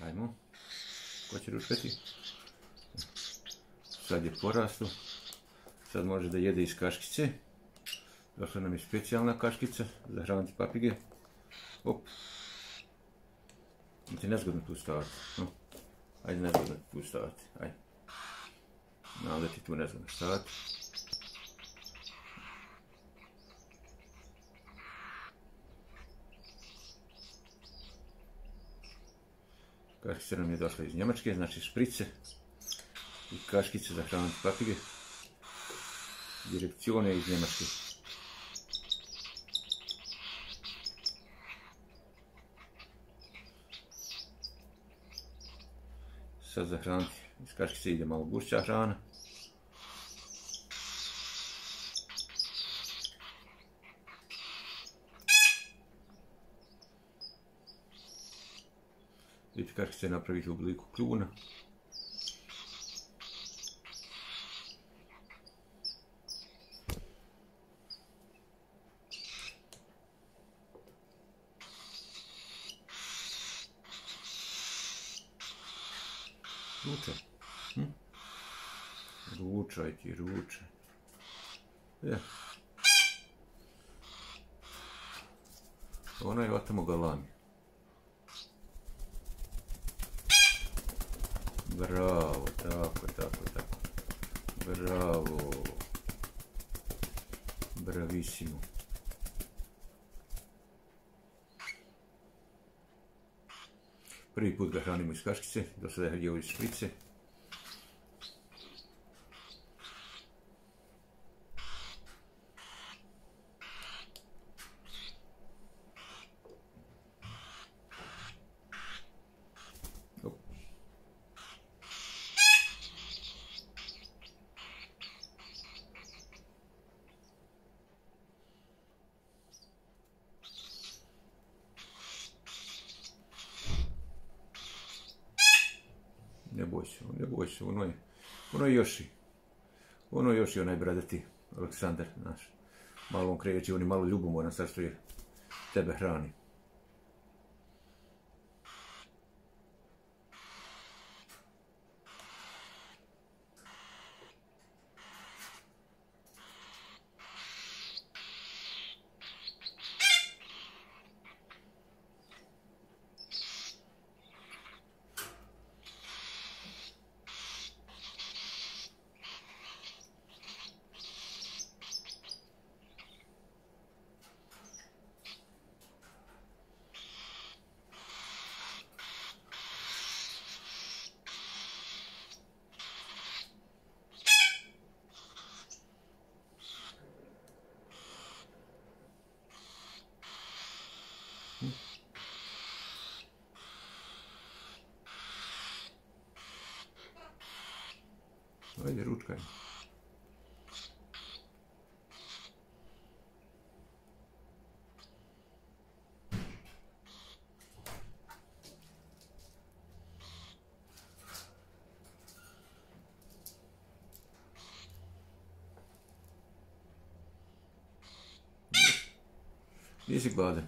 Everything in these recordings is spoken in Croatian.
Ajmo. Ko će ručkati? Sad je poraslo. Sad može da jede iz kaškice. Došla nam je specijalna kaškica za hraniti papige. Op. Ti nezgodno tu stavati. Ajde, nezgodno tu stavati. Ajde. Znam da ti tu nezgodno stavati. Kaškica nam je došla iz Njemačke, znači šprice i kaškice za hraniti papige. Direkcione iz Njemačke. Sad za hraniti iz kaškice ide malo gušća hrana. Vidite kaškice napraviti u obliku kljuna. Ručaj. Ručaj ti, ručaj. Ona je otamo galami. Bravo, tako. Bravo. Bravissimo. Prvi put ga hranimo iz kaškice, do sada je jeo iz šprice. Ne boj se, ono je Joši. Ono je Joši, onaj bradati Aleksandar, naš. Malo on kreće, on je malo ljubomoran, sad što je tebe hrani. Ajde, ručkaj. Nisi gladan?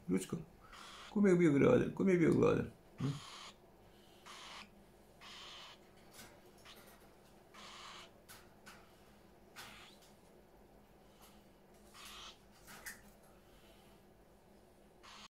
Ručko, kom je bio gladan?